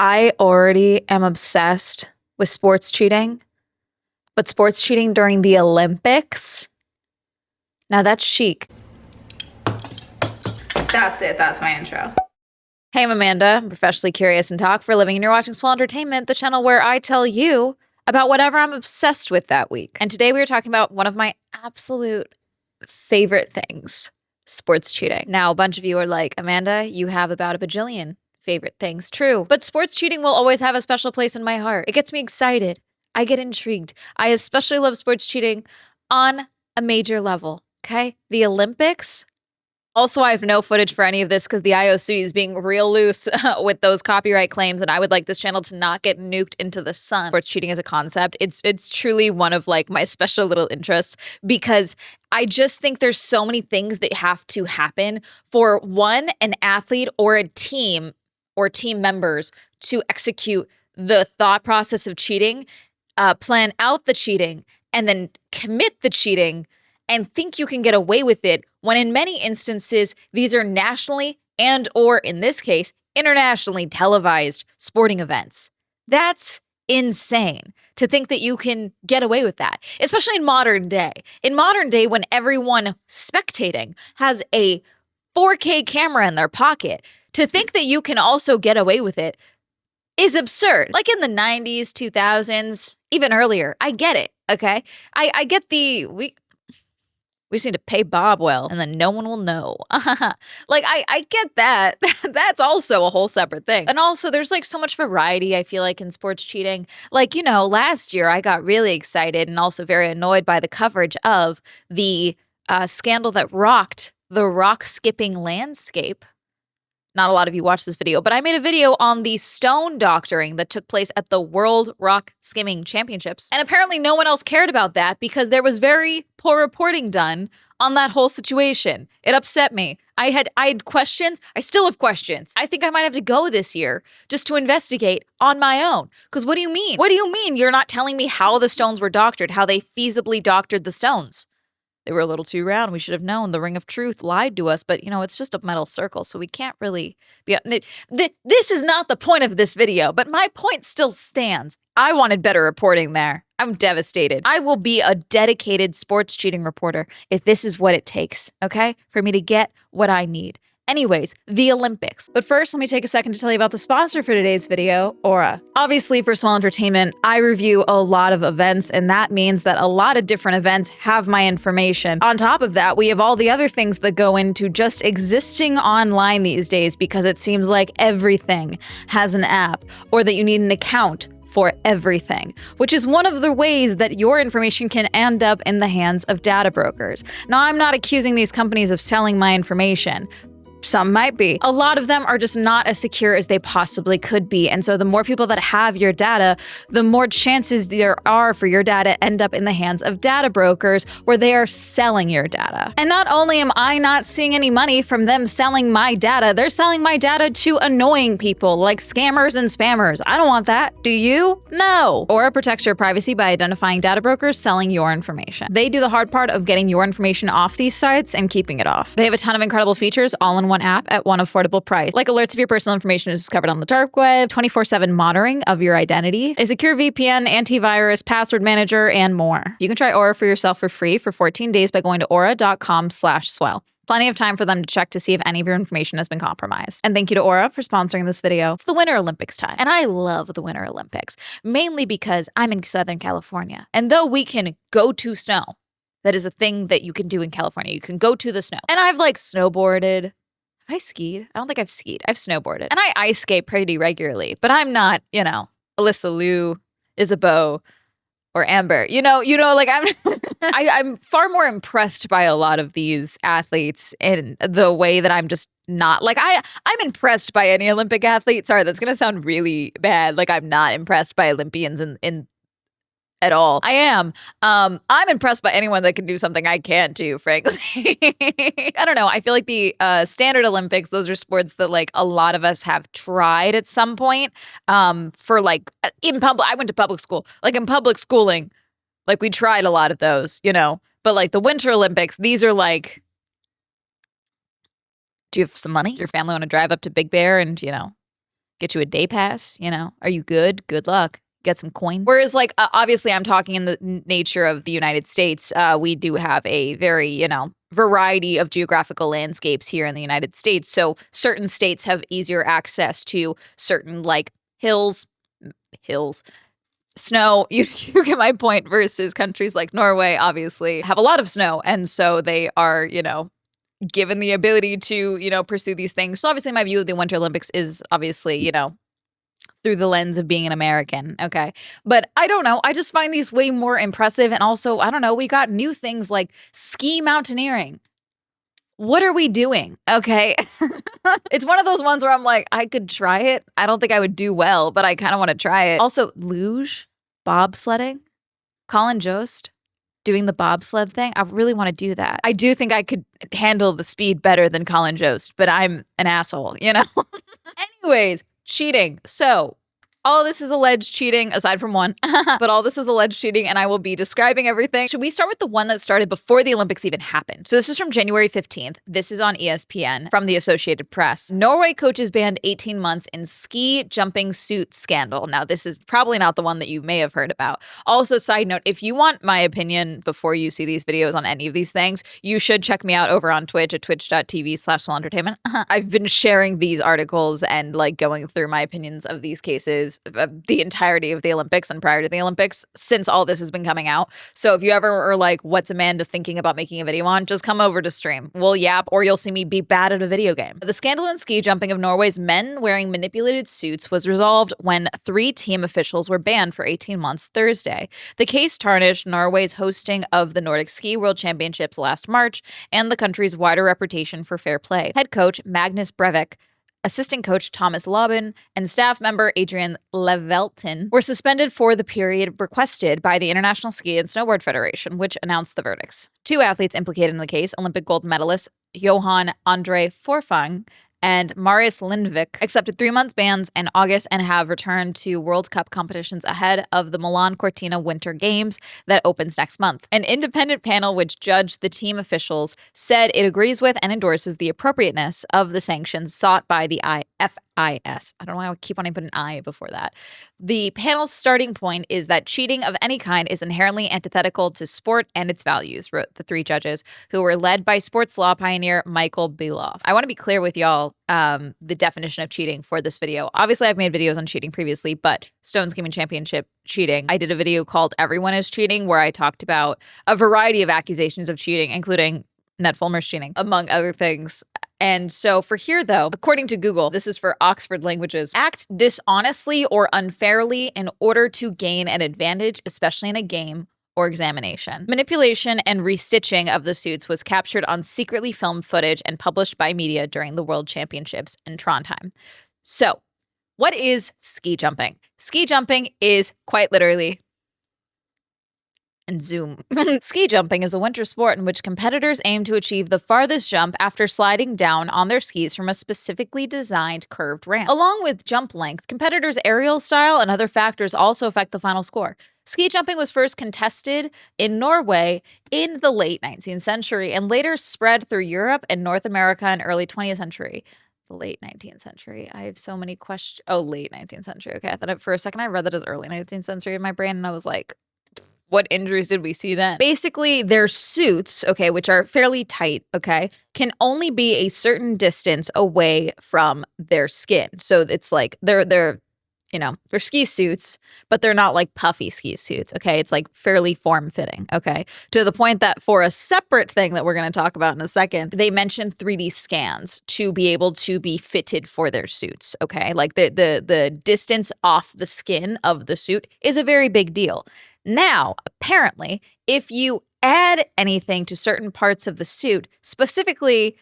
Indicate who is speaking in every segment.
Speaker 1: I already am obsessed with sports cheating, but sports cheating during the Olympics? Now that's chic. That's it. That's my intro. Hey, I'm Amanda. I'm professionally curious and talk for a living, and you're watching Swell Entertainment, the channel where I tell you about whatever I'm obsessed with that week. And today we are talking about one of my absolute favorite things, sports cheating. Now, a bunch of you are like, Amanda, you have about a bajillion favorite things. True. But sports cheating will always have a special place in my heart. It gets me excited. I get intrigued. I especially love sports cheating on a major level. Okay? The Olympics. Also, I have no footage for any of this because the IOC is being real loose with those copyright claims, and I would like this channel to not get nuked into the sun. Sports cheating as a concept, it's truly one of like my special little interests because I just think there's so many things that have to happen for an athlete or a team or team members to execute the thought process of cheating, plan out the cheating, and then commit the cheating and think you can get away with it when in many instances, these are nationally and or in this case, internationally televised sporting events. That's insane to think that you can get away with that, especially in modern day. In modern day, when everyone spectating has a 4K camera in their pocket, to think that you can also get away with it is absurd. Like in the 90s, 2000s, even earlier, I get it, okay? I get we just need to pay Bob well, and then no one will know. Like, I get that. That's also a whole separate thing. And also, there's like so much variety, I feel like, in sports cheating. Like, you know, last year I got really excited and also very annoyed by the coverage of the scandal that rocked the rock skipping landscape. Not a lot of you watched this video, but I made a video on the stone doctoring that took place at the World Rock Skimming Championships. And apparently no one else cared about that because there was very poor reporting done on that whole situation. It upset me. I had questions. I still have questions. I think I might have to go this year just to investigate on my own. Because what do you mean? What do you mean you're not telling me how the stones were doctored, how they feasibly doctored the stones? They were a little too round. We should have known. The ring of truth lied to us, but you know, it's just a metal circle, so we can't really be. This is not the point of this video, but my point still stands. I wanted better reporting there. I'm devastated. I will be a dedicated sports cheating reporter if this is what it takes, okay? For me to get what I need. Anyways, the Olympics. But first, let me take a second to tell you about the sponsor for today's video, Aura. Obviously, for Swell Entertainment, I review a lot of events, and that means that a lot of different events have my information. On top of that, we have all the other things that go into just existing online these days because it seems like everything has an app or that you need an account for everything, which is one of the ways that your information can end up in the hands of data brokers. Now, I'm not accusing these companies of selling my information. Some might be. A lot of them are just not as secure as they possibly could be. And so the more people that have your data, the more chances there are for your data to end up in the hands of data brokers where they are selling your data. And not only am I not seeing any money from them selling my data, they're selling my data to annoying people like scammers and spammers. I don't want that. Do you? No. Aura protects your privacy by identifying data brokers selling your information. They do the hard part of getting your information off these sites and keeping it off. They have a ton of incredible features all in one app at one affordable price, like alerts if your personal information is discovered on the dark web, 24/7 monitoring of your identity, a secure VPN, antivirus, password manager, and more. You can try Aura for yourself for free for 14 days by going to aura.com/swell. Plenty of time for them to check to see if any of your information has been compromised. And thank you to Aura for sponsoring this video. It's the Winter Olympics time, and I love the Winter Olympics, mainly because I'm in Southern California. And though we can go to snow, that is a thing that you can do in California. You can go to the snow. And I've like snowboarded. Have I skied? I don't think I've skied. I've snowboarded. And I ice skate pretty regularly, but I'm not, you know, Alyssa Liu, Isabeau, or Amber. You know, like I'm far more impressed by a lot of these athletes in the way that I'm just not like I'm impressed by any Olympic athlete. Sorry, that's gonna sound really bad. Like I'm not impressed by Olympians in at all. I am. I'm impressed by anyone that can do something I can't do, frankly. I don't know. I feel like the standard Olympics, those are sports that like a lot of us have tried at some point. For like in public, I went to public school. Like in public schooling, like we tried a lot of those, you know. But like the Winter Olympics, these are like, do you have some money? Your family want to drive up to Big Bear and, you know, Get you a day pass, you know? Are you good? Good luck. Get some coin. Whereas, like, obviously, I'm talking in the nature of the United States. We do have a very, variety of geographical landscapes here in the United States. So certain states have easier access to certain, like, hills, snow. You get my point. Versus countries like Norway, obviously, have a lot of snow. And so they are, given the ability to, pursue these things. So obviously, my view of the Winter Olympics is obviously, through the lens of being an American. Okay. But I don't know. I just find these way more impressive. And also, I don't know, we got new things like ski mountaineering. What are we doing? Okay. It's one of those ones where I'm like, I could try it. I don't think I would do well, but I kind of want to try it. Also, luge, bobsledding, Colin Jost doing the bobsled thing. I really want to do that. I do think I could handle the speed better than Colin Jost, but I'm an asshole, Anyways, cheating. So all this is alleged cheating, aside from one, but all this is alleged cheating, and I will be describing everything. Should we start with the one that started before the Olympics even happened? So this is from January 15th. This is on ESPN from the Associated Press. Norway coaches banned 18 months in ski jumping suit scandal. Now, this is probably not the one that you may have heard about. Also, side note, if you want my opinion before you see these videos on any of these things, you should check me out over on Twitch at twitch.tv/Swell Entertainment. I've been sharing these articles and like going through my opinions of these cases the entirety of the Olympics and prior to the Olympics since all this has been coming out. So if you ever are like, what's Amanda thinking about making a video on, just come over to stream. We'll yap, or you'll see me be bad at a video game. The scandal in ski jumping of Norway's men wearing manipulated suits was resolved when 3 team officials were banned for 18 months Thursday. The case tarnished Norway's hosting of the Nordic Ski World Championships last March and the country's wider reputation for fair play. Head coach Magnus Brevik, assistant coach Thomas Laubin, and staff member Adrian Levelton were suspended for the period requested by the International Ski and Snowboard Federation, which announced the verdicts. 2 athletes implicated in the case, Olympic gold medalist Johan Andre Forfang and Marius Lindvik, accepted 3 months bans in August and have returned to World Cup competitions ahead of the Milan Cortina Winter Games that opens next month. An independent panel which judged the team officials said it agrees with and endorses the appropriateness of the sanctions sought by the FIS. I don't know why I keep wanting to put an I before that. The panel's starting point is that cheating of any kind is inherently antithetical to sport and its values, wrote the 3 judges, who were led by sports law pioneer Michael Beloff. I want to be clear with y'all the definition of cheating for this video. Obviously, I've made videos on cheating previously, but Stone Skimming Championship cheating. I did a video called Everyone is Cheating, where I talked about a variety of accusations of cheating, including Ned Fulmer's cheating, among other things. And so for here, though, according to Google, this is for Oxford Languages, act dishonestly or unfairly in order to gain an advantage, especially in a game or examination. Manipulation and restitching of the suits was captured on secretly filmed footage and published by media during the World Championships in Trondheim. So, what is ski jumping? Ski jumping is quite literally and zoom. Ski jumping is a winter sport in which competitors aim to achieve the farthest jump after sliding down on their skis from a specifically designed curved ramp. Along with jump length, competitors' aerial style and other factors also affect the final score. Ski jumping was first contested in Norway in the late 19th century and later spread through Europe and North America in early 20th century. The late 19th century. I have so many questions. Oh, late 19th century. Okay, I thought for a second I read that as early 19th century in my brain, and I was like, what injuries did we see then? Basically, their suits, okay, which are fairly tight, okay, can only be a certain distance away from their skin. So it's like they're ski suits, but they're not like puffy ski suits, okay? It's like fairly form-fitting, okay? To the point that for a separate thing that we're going to talk about in a second, they mentioned 3D scans to be able to be fitted for their suits, okay? Like the distance off the skin of the suit is a very big deal. Now, apparently, if you add anything to certain parts of the suit, specifically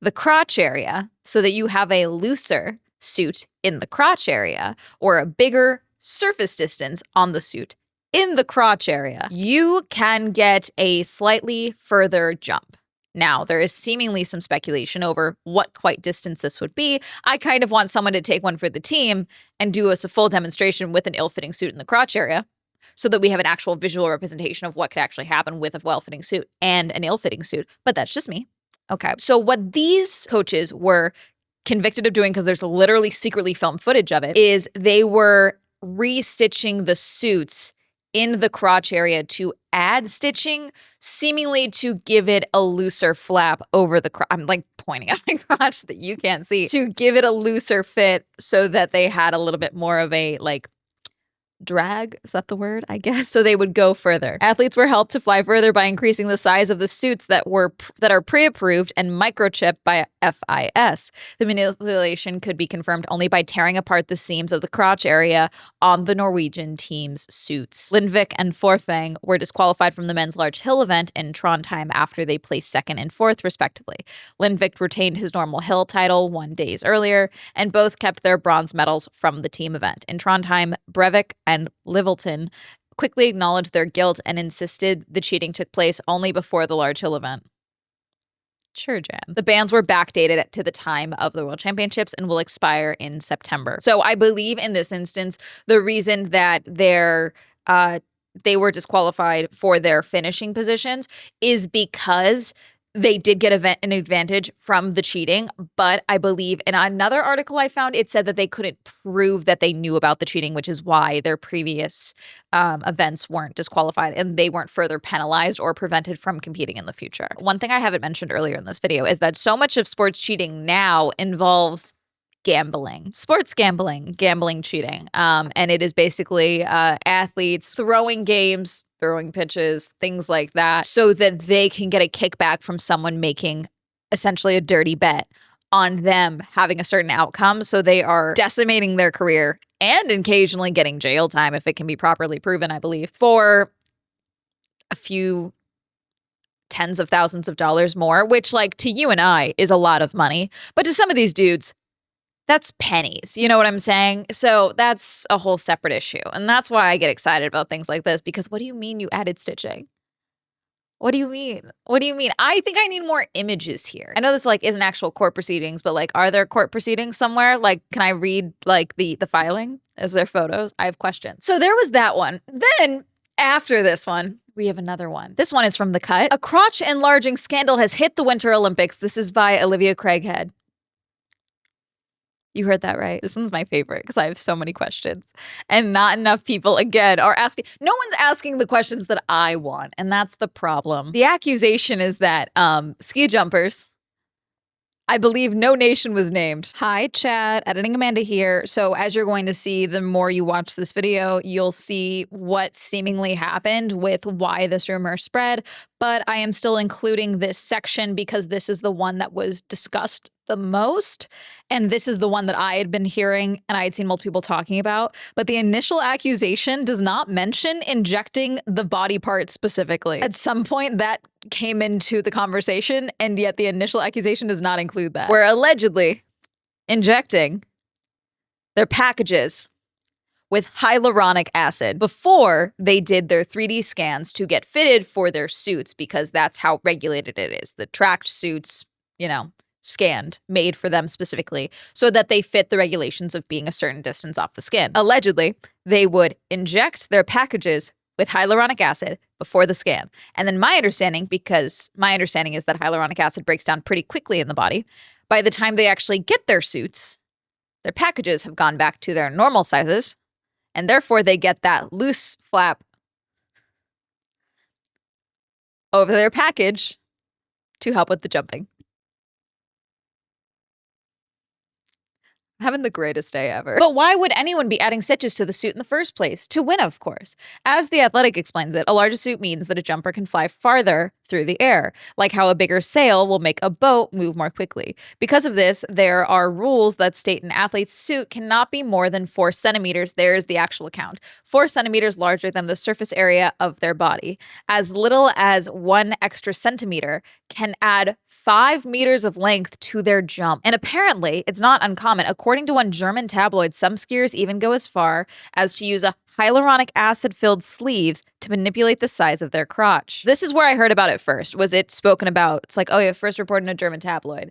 Speaker 1: the crotch area, so that you have a looser suit in the crotch area or a bigger surface distance on the suit in the crotch area, you can get a slightly further jump. Now, there is seemingly some speculation over what quite distance this would be. I kind of want someone to take one for the team and do us a full demonstration with an ill-fitting suit in the crotch area, so that we have an actual visual representation of what could actually happen with a well-fitting suit and an ill-fitting suit. But that's just me. Okay. So what these coaches were convicted of doing, because there's literally secretly filmed footage of it, is they were restitching the suits in the crotch area to add stitching, seemingly to give it a looser flap over the crotch. I'm like pointing at my crotch that you can't see, to give it a looser fit so that they had a little bit more of a like drag, is that the word, I guess? So they would go further. Athletes were helped to fly further by increasing the size of the suits that are pre-approved and microchipped by FIS. The manipulation could be confirmed only by tearing apart the seams of the crotch area on the Norwegian team's suits. Lindvik and Forfang were disqualified from the men's large hill event in Trondheim after they placed second and fourth, respectively. Lindvik retained his normal hill title 1 day earlier, and both kept their bronze medals from the team event. In Trondheim, Brevik and Littleton quickly acknowledged their guilt and insisted the cheating took place only before the large hill event. Sure, Jan. The bans were backdated to the time of the World Championships and will expire in September. So I believe in this instance, the reason that they were disqualified for their finishing positions is because they did get an advantage from the cheating, but I believe in another article I found, it said that they couldn't prove that they knew about the cheating, which is why their previous events weren't disqualified and they weren't further penalized or prevented from competing in the future. One thing I haven't mentioned earlier in this video is that so much of sports cheating now involves gambling, sports gambling cheating. And it is basically athletes throwing games, throwing pitches, things like that, so that they can get a kickback from someone making essentially a dirty bet on them having a certain outcome. So they are decimating their career and occasionally getting jail time if it can be properly proven, I believe, for a few tens of thousands of dollars more, which like to you and I is a lot of money. But to some of these dudes, that's pennies. You know what I'm saying? So that's a whole separate issue. And that's why I get excited about things like this, because what do you mean you added stitching? What do you mean? What do you mean? I think I need more images here. I know this like isn't actual court proceedings, but like, are there court proceedings somewhere? Like, can I read like the filing? Is there photos? I have questions. So there was that one. Then after this one, we have another one. This one is from The Cut. A crotch enlarging scandal has hit the Winter Olympics. This is by Olivia Craighead. You heard that right. This one's my favorite because I have so many questions and not enough people, again, are asking. No one's asking the questions that I want, and that's the problem. The accusation is that ski jumpers, I believe no nation was named. Hi, chat. Editing Amanda here. So as you're going to see, the more you watch this video, you'll see what seemingly happened with why this rumor spread. But I am still including this section because this is the one that was discussed the most. And this is the one that I had been hearing and I had seen multiple people talking about. But the initial accusation does not mention injecting the body part specifically. At some point that came into the conversation, and yet the initial accusation does not include that. We're allegedly injecting their packages with hyaluronic acid before they did their 3D scans to get fitted for their suits, because that's how regulated it is. The tracked suits, you know, scanned, made for them specifically so that they fit the regulations of being a certain distance off the skin. Allegedly, they would inject their packages with hyaluronic acid before the scan. And then my understanding is that hyaluronic acid breaks down pretty quickly in the body. By the time they actually get their suits, their packages have gone back to their normal sizes, and therefore they get that loose flap over their package to help with the jumping. Having the greatest day ever. But why would anyone be adding stitches to the suit in the first place? To win, of course. As The Athletic explains it, a larger suit means that a jumper can fly farther through the air, like how a bigger sail will make a boat move more quickly. Because of this, there are rules that state an athlete's suit cannot be more than 4 centimeters. There's the actual count. 4 centimeters larger than the surface area of their body. As little as 1 extra centimeter can add 5 meters of length to their jump. And apparently, it's not uncommon. According to one German tabloid, some skiers even go as far as to use a hyaluronic acid-filled sleeves to manipulate the size of their crotch. This is where I heard about it first. Was it spoken about? It's like, oh yeah, first reported in a German tabloid.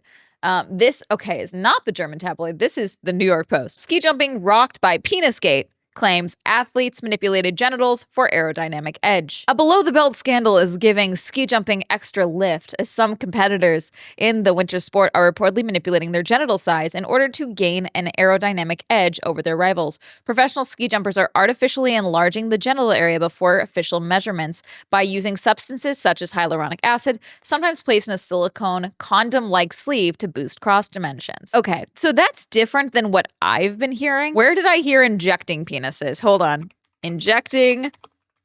Speaker 1: This is not the German tabloid. This is the New York Post. Ski jumping rocked by Penisgate claims athletes manipulated genitals for aerodynamic edge. A below-the-belt scandal is giving ski jumping extra lift, as some competitors in the winter sport are reportedly manipulating their genital size in order to gain an aerodynamic edge over their rivals. Professional ski jumpers are artificially enlarging the genital area before official measurements by using substances such as hyaluronic acid, sometimes placed in a silicone condom-like sleeve to boost cross dimensions. Okay, so that's different than what I've been hearing. Where did I hear injecting penises? Hold on. Injecting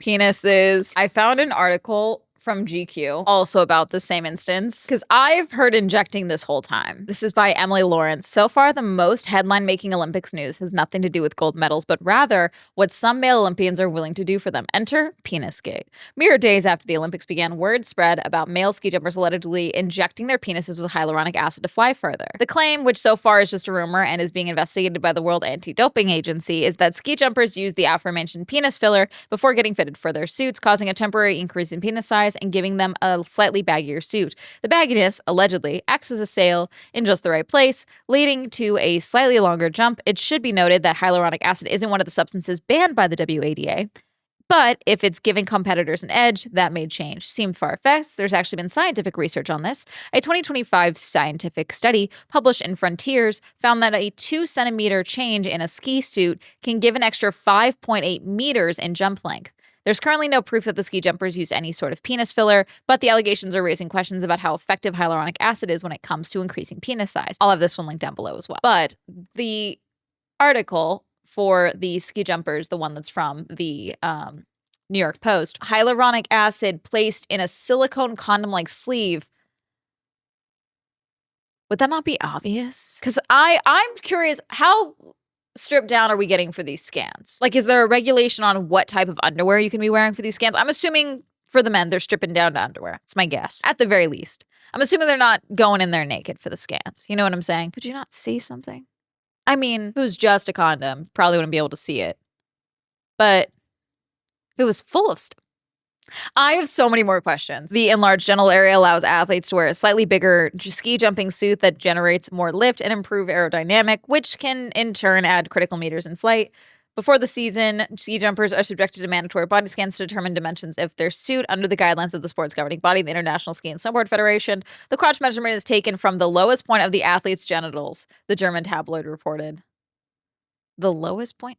Speaker 1: penises. I found an article from GQ also about the same instance, because I've heard injecting this whole time. This is by Emily Lawrence. So far, the most headline-making Olympics news has nothing to do with gold medals, but rather what some male Olympians are willing to do for them. Enter Penisgate. Mere days after the Olympics began, word spread about male ski jumpers allegedly injecting their penises with hyaluronic acid to fly further. The claim, which so far is just a rumor and is being investigated by the World Anti-Doping Agency, is that ski jumpers use the aforementioned penis filler before getting fitted for their suits, causing a temporary increase in penis size and giving them a slightly baggier suit. The bagginess, allegedly, acts as a sail in just the right place, leading to a slightly longer jump. It should be noted that hyaluronic acid isn't one of the substances banned by the WADA. But if it's giving competitors an edge, that may change. Seemed far-fetched. There's actually been scientific research on this. A 2025 scientific study published in Frontiers found that a 2-centimeter change in a ski suit can give an extra 5.8 meters in jump length. There's currently no proof that the ski jumpers use any sort of penis filler, but the allegations are raising questions about how effective hyaluronic acid is when it comes to increasing penis size. I'll have this one linked down below as well. But the article for the ski jumpers, the one that's from the New York Post, hyaluronic acid placed in a silicone condom-like sleeve. Would that not be obvious? Because I'm curious, how stripped down are we getting for these scans? Like, is there a regulation on what type of underwear you can be wearing for these scans? I'm assuming for the men, they're stripping down to underwear. It's my guess, at the very least. I'm assuming they're not going in there naked for the scans. You know what I'm saying? Could you not see something? I mean, if it was just a condom, probably wouldn't be able to see it. But if it was full of stuff. I have so many more questions. The enlarged genital area allows athletes to wear a slightly bigger ski jumping suit that generates more lift and improve aerodynamic, which can in turn add critical meters in flight. Before the season, ski jumpers are subjected to mandatory body scans to determine dimensions of their suit under the guidelines of the sport's governing body, the International Ski and Snowboard Federation. The crotch measurement is taken from the lowest point of the athlete's genitals, the German tabloid reported. The lowest point?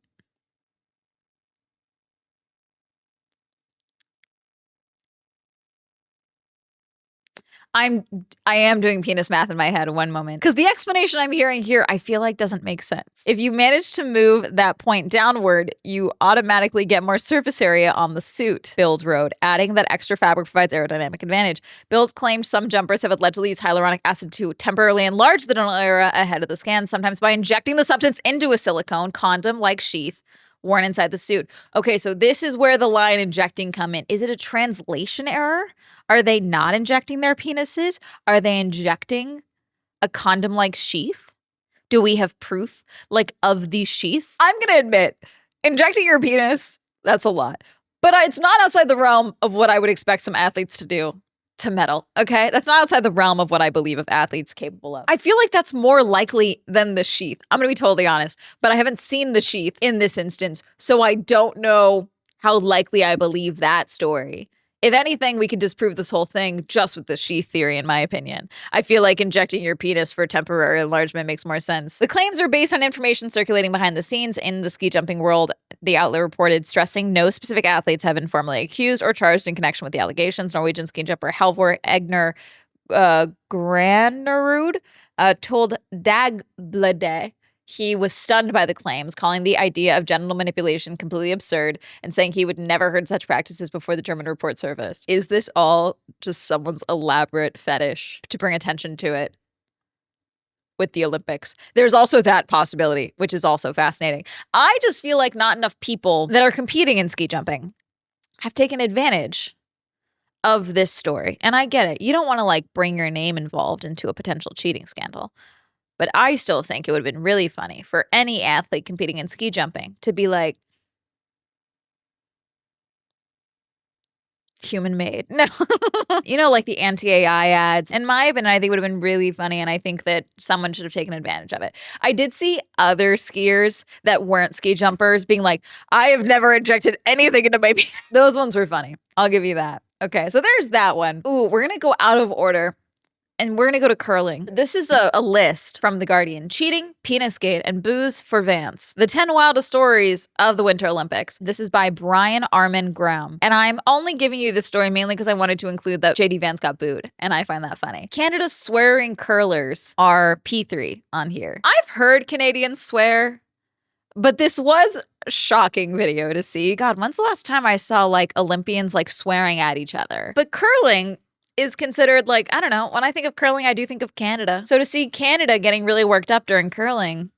Speaker 1: I am doing penis math in my head one moment, because the explanation I'm hearing here, I feel like doesn't make sense. If you manage to move that point downward, you automatically get more surface area on the suit, Build wrote, adding that extra fabric provides aerodynamic advantage. Build claimed some jumpers have allegedly used hyaluronic acid to temporarily enlarge the genital area ahead of the scan, sometimes by injecting the substance into a silicone condom-like sheath worn inside the suit. Okay, so this is where the line injecting come in. Is it a translation error? Are they not injecting their penises? Are they injecting a condom-like sheath? Do we have proof, like, of these sheaths? I'm gonna admit, injecting your penis, that's a lot. But it's not outside the realm of what I would expect some athletes to do to medal, okay? That's not outside the realm of what I believe of athletes capable of. I feel like that's more likely than the sheath. I'm gonna be totally honest, but I haven't seen the sheath in this instance, so I don't know how likely I believe that story. If anything, we could disprove this whole thing just with the sheath theory, in my opinion. I feel like injecting your penis for temporary enlargement makes more sense. The claims are based on information circulating behind the scenes in the ski jumping world, the outlet reported, stressing no specific athletes have been formally accused or charged in connection with the allegations. Norwegian ski jumper Halvor Egner Granerud told Dagbladet he was stunned by the claims, calling the idea of genital manipulation completely absurd and saying he would never heard such practices before the German report surfaced. Is this all just someone's elaborate fetish to bring attention to it with the Olympics? There's also that possibility, which is also fascinating. I just feel like not enough people that are competing in ski jumping have taken advantage of this story. And I get it. You don't want to, like, bring your name involved into a potential cheating scandal. But I still think it would have been really funny for any athlete competing in ski jumping to be like, Human made. No. You know, like the anti-AI ads. In my opinion, I think it would have been really funny, and I think that someone should have taken advantage of it. I did see other skiers that weren't ski jumpers being like, I have never injected anything into my penis. Those ones were funny. I'll give you that. Okay, so there's that one. Ooh, we're gonna go out of order. And we're going to go to curling. This is a list from The Guardian. Cheating, penis gate, and booze for Vance. The 10 wildest stories of the Winter Olympics. This is by Brian Armin Graham. And I'm only giving you this story mainly because I wanted to include that JD Vance got booed. And I find that funny. Canada's swearing curlers are P3 on here. I've heard Canadians swear, but this was a shocking video to see. God, when's the last time I saw like Olympians like swearing at each other? But curling is considered like, I don't know, when I think of curling, I do think of Canada. So to see Canada getting really worked up during curling,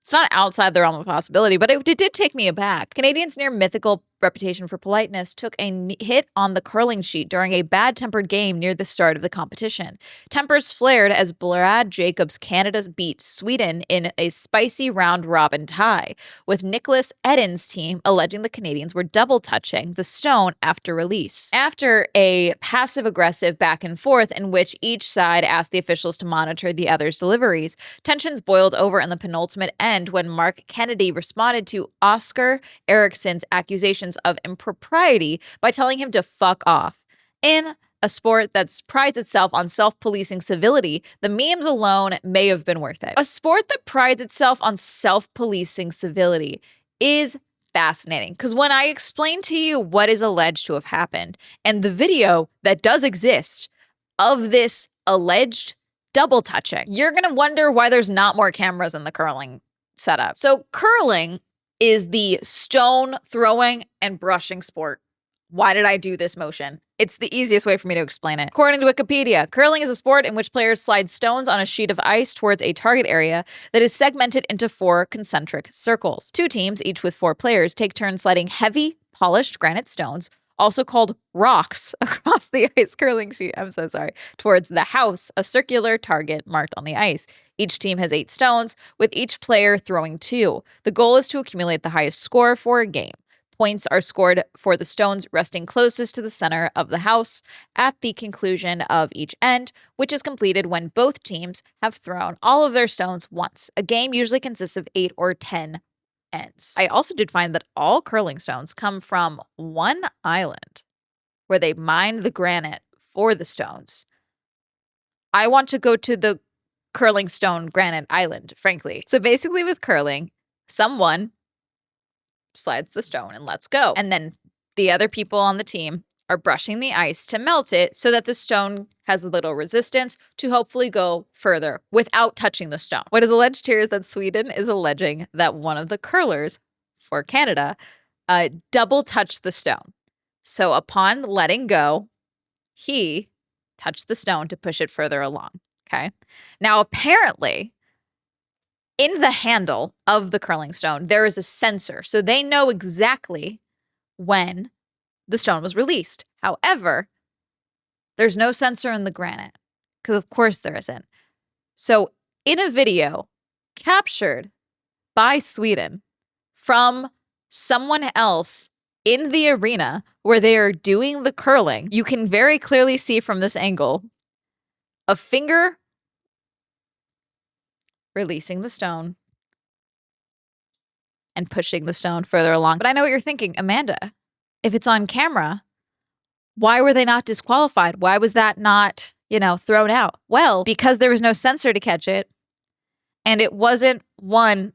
Speaker 1: it's not outside the realm of possibility, but it did take me aback. Canadians' near mythical reputation for politeness took a hit on the curling sheet during a bad-tempered game near the start of the competition. Tempers flared as Brad Jacobs Canada beat Sweden in a spicy round-robin tie, with Nicholas Eden's team alleging the Canadians were double-touching the stone after release. After a passive-aggressive back-and-forth in which each side asked the officials to monitor the other's deliveries, tensions boiled over in the penultimate end when Mark Kennedy responded to Oscar Ericsson's accusations of impropriety by telling him to fuck off. In a sport that prides itself on self-policing civility, the memes alone may have been worth it. A sport that prides itself on self-policing civility is fascinating, because when I explain to you what is alleged to have happened and the video that does exist of this alleged double touching, you're going to wonder why there's not more cameras in the curling setup. So curling is the stone throwing and brushing sport. Why did I do this motion? It's the easiest way for me to explain it. According to Wikipedia, curling is a sport in which players slide stones on a sheet of ice towards a target area that is segmented into 4 concentric circles. 2 teams, each with 4 players, take turns sliding heavy, polished granite stones, also called rocks, across the ice curling sheet. I'm so sorry. Towards the house, a circular target marked on the ice. Each team has 8 stones, with each player throwing 2. The goal is to accumulate the highest score for a game. Points are scored for the stones resting closest to the center of the house at the conclusion of each end, which is completed when both teams have thrown all of their stones once. A game usually consists of 8 or 10 ends. I also did find that all curling stones come from one island where they mine the granite for the stones. I want to go to the curling stone granite island, frankly. So basically with curling, someone slides the stone and lets go. And then the other people on the team are brushing the ice to melt it so that the stone has a little resistance to hopefully go further without touching the stone. What is alleged here is that Sweden is alleging that one of the curlers for Canada double touched the stone. So upon letting go, he touched the stone to push it further along. Okay. Now, apparently, in the handle of the curling stone, there is a sensor. So they know exactly when the stone was released. However, there's no sensor in the granite, because of course there isn't. So in a video captured by Sweden from someone else in the arena where they are doing the curling, you can very clearly see from this angle a finger releasing the stone and pushing the stone further along. But I know what you're thinking, Amanda. If it's on camera, why were they not disqualified? Why was that not, thrown out? Well, because there was no sensor to catch it, and it wasn't one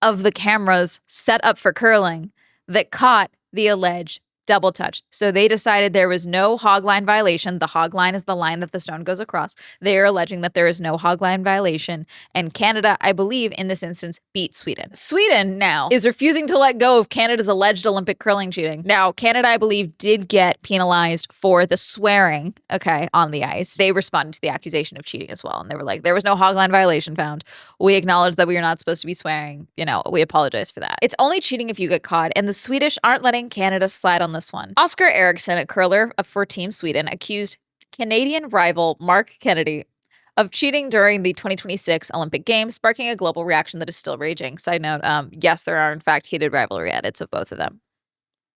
Speaker 1: of the cameras set up for curling that caught the alleged double touch. So they decided there was no hog line violation. The hog line is the line that the stone goes across. They are alleging that there is no hog line violation. And Canada, I believe, in this instance, beat Sweden. Sweden now is refusing to let go of Canada's alleged Olympic curling cheating. Now, Canada, I believe, did get penalized for the swearing, on the ice. They responded to the accusation of cheating as well. And they were like, there was no hog line violation found. We acknowledge that we are not supposed to be swearing. We apologize for that. It's only cheating if you get caught. And the Swedish aren't letting Canada slide on this one. Oscar Ericsson, a curler for Team Sweden, accused Canadian rival Mark Kennedy of cheating during the 2026 Olympic Games, sparking a global reaction that is still raging. Side note, yes, there are in fact heated rivalry edits of both of them.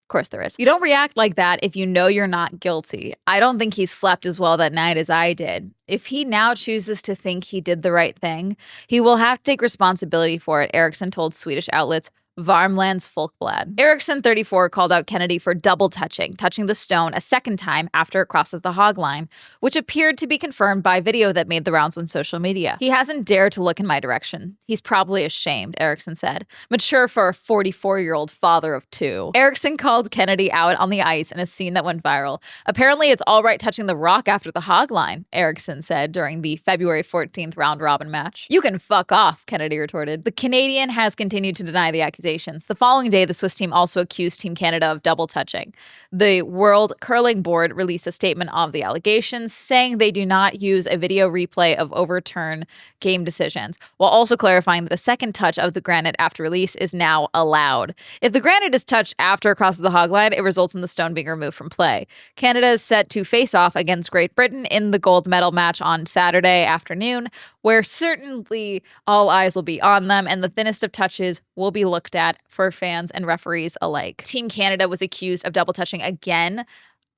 Speaker 1: Of course there is. You don't react like that if you know you're not guilty. I don't think he slept as well that night as I did. If he now chooses to think he did the right thing, he will have to take responsibility for it, Eriksson told Swedish outlets Varmlands Folkblad. Eriksson, 34, called out Kennedy for double touching the stone a second time after it crossed the hog line, which appeared to be confirmed by video that made the rounds on social media. He hasn't dared to look in my direction. He's probably ashamed, Eriksson said. Mature for a 44-year-old father of two. Eriksson called Kennedy out on the ice in a scene that went viral. Apparently, it's all right touching the rock after the hog line, Eriksson said during the February 14th round-robin match. You can fuck off, Kennedy retorted. The Canadian has continued to deny the accusation. The following day, the Swiss team also accused Team Canada of double touching. The World Curling Board released a statement of the allegations, saying they do not use a video replay of overturned game decisions, while also clarifying that a second touch of the granite after release is now allowed. If the granite is touched after it crosses the hog line, it results in the stone being removed from play. Canada is set to face off against Great Britain in the gold medal match on Saturday afternoon, where certainly all eyes will be on them, and the thinnest of touches will be looked at for fans and referees alike. Team Canada was accused of double touching again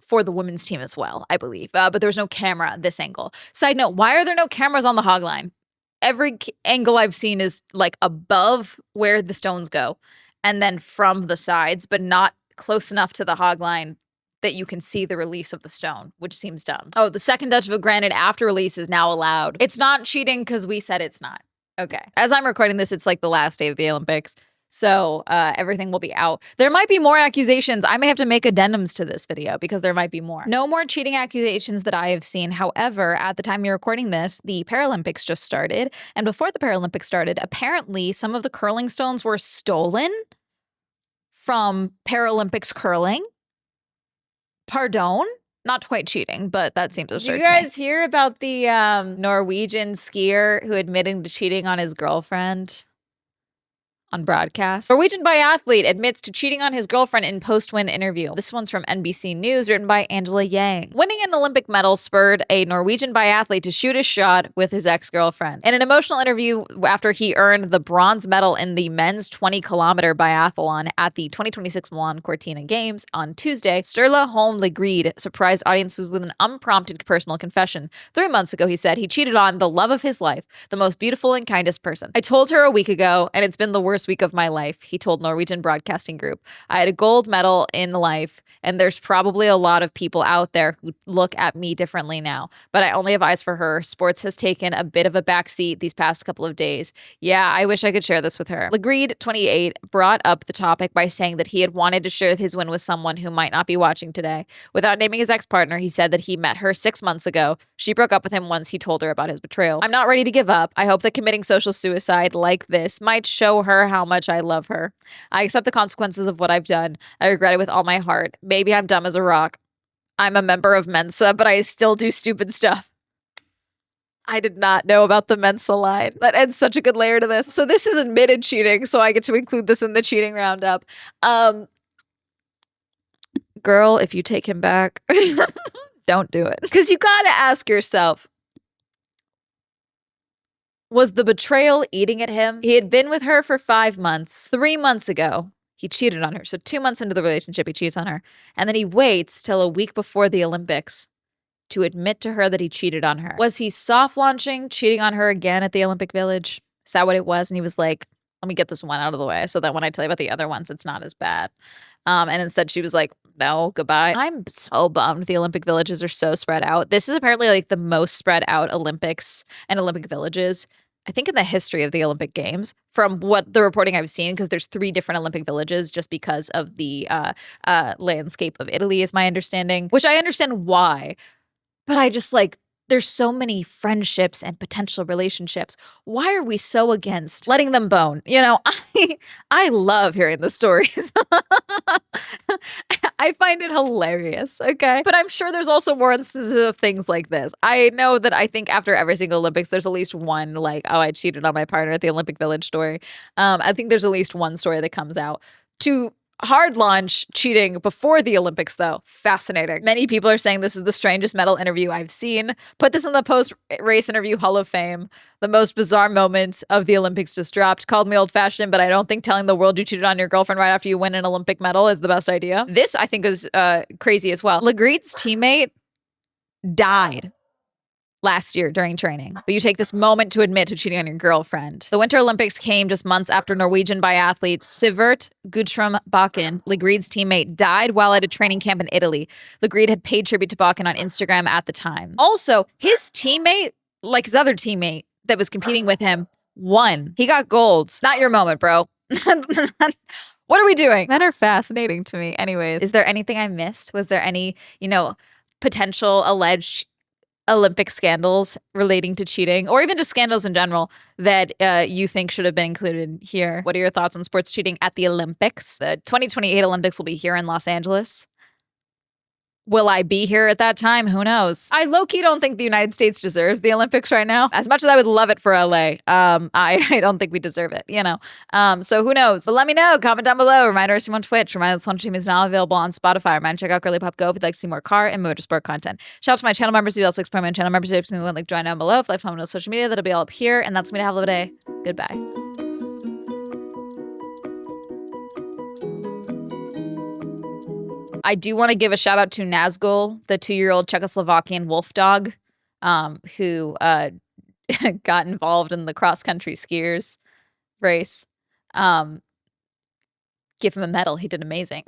Speaker 1: for the women's team as well, I believe, but there was no camera at this angle. Side note, why are there no cameras on the hog line? Every angle I've seen is like above where the stones go and then from the sides, but not close enough to the hog line that you can see the release of the stone, which seems dumb. Oh, the second touch of a granite after release is now allowed. It's not cheating because we said it's not. Okay. As I'm recording this, it's like the last day of the Olympics. So everything will be out. There might be more accusations. I may have to make addendums to this video because there might be more. No more cheating accusations that I have seen. However, at the time you're recording this, the Paralympics just started. And before the Paralympics started, apparently some of the curling stones were stolen from Paralympics curling. Pardon? Not quite cheating, but that seems absurd. Did you guys hear about the Norwegian skier who admitted to cheating on his girlfriend on broadcast? Norwegian biathlete admits to cheating on his girlfriend in post-win interview. This one's from NBC News, written by Angela Yang. Winning an Olympic medal spurred a Norwegian biathlete to shoot his shot with his ex-girlfriend. In an emotional interview after he earned the bronze medal in the men's 20-kilometer biathlon at the 2026 Milan Cortina Games on Tuesday, Sturla Holm Legreed surprised audiences with an unprompted personal confession. 3 months ago, he said he cheated on the love of his life, the most beautiful and kindest person. I told her a week ago, and it's been the worst week of my life, he told Norwegian Broadcasting Group. I had a gold medal in life, and there's probably a lot of people out there who look at me differently now, but I only have eyes for her. Sports has taken a bit of a backseat these past couple of days. Yeah, I wish I could share this with her. Legreed, 28, brought up the topic by saying that he had wanted to share his win with someone who might not be watching today. Without naming his ex-partner, he said that he met her 6 months ago. She broke up with him once he told her about his betrayal. I'm not ready to give up. I hope that committing social suicide like this might show her how much I love her. I accept the consequences of what I've done. I regret it with all my heart. Maybe I'm dumb as a rock. I'm a member of Mensa, but I still do stupid stuff. I did not know about the Mensa line. That adds such a good layer to this. So this is admitted cheating, so I get to include this in the cheating roundup. Girl, if you take him back, don't do it. Because you gotta ask yourself, was the betrayal eating at him? He had been with her for 5 months. 3 months ago, he cheated on her. So 2 months into the relationship, he cheats on her. And then he waits till a week before the Olympics to admit to her that he cheated on her. Was he soft launching, cheating on her again at the Olympic Village? Is that what it was? And he was like, let me get this one out of the way so that when I tell you about the other ones, it's not as bad. And instead she was like, no, goodbye. I'm so bummed the Olympic villages are so spread out. This is apparently like the most spread out Olympics and Olympic villages, I think, in the history of the Olympic Games, from what the reporting I've seen, because there's 3 different Olympic villages just because of the landscape of Italy, is my understanding, which I understand why. But I just like, there's so many friendships and potential relationships. Why are we so against letting them bone? You know, I love hearing the stories. I find it hilarious, okay? But I'm sure there's also more instances of things like this. I know that I think after every single Olympics, there's at least one like, oh, I cheated on my partner at the Olympic Village story. I think there's at least one story that comes out. To Hard launch cheating before the Olympics, though. Fascinating. Many people are saying this is the strangest medal interview I've seen. Put this in the post-race interview Hall of Fame. The most bizarre moment of the Olympics just dropped. Called me old-fashioned, but I don't think telling the world you cheated on your girlfriend right after you win an Olympic medal is the best idea. This, I think, is crazy as well. Legreet's teammate died last year during training, but you take this moment to admit to cheating on your girlfriend. The Winter Olympics came just months after Norwegian biathlete Sivert Guttorm Bakken, Legreet's teammate, died while at a training camp in Italy. Legreet had paid tribute to Bakken on Instagram at the time. Also, his teammate, like his other teammate that was competing with him, won. He got gold. Not your moment, bro. What are we doing? Men are fascinating to me. Anyways, is there anything I missed? Was there any, potential alleged Olympic scandals relating to cheating, or even just scandals in general that you think should have been included here? What are your thoughts on sports cheating at the Olympics? The 2028 Olympics will be here in Los Angeles. Will I be here at that time? Who knows? I low-key don't think the United States deserves the Olympics right now. As much as I would love it for LA, I don't think we deserve it, So who knows? But let me know. Comment down below. Reminder to see me on Twitch. Reminder that Swell Entertainment is now available on Spotify. Reminder to check out Girly Pop Go if you'd like to see more car and motorsport content. Shout out to my channel members who also explore my channel members. If you want to join down below. If you like following me on social media, that'll be all up here. And that's me to have a day. Goodbye. I do want to give a shout out to Nazgul, the 2-year-old Czechoslovakian wolf dog, who got involved in the cross-country skiers race. Give him a medal. He did amazing.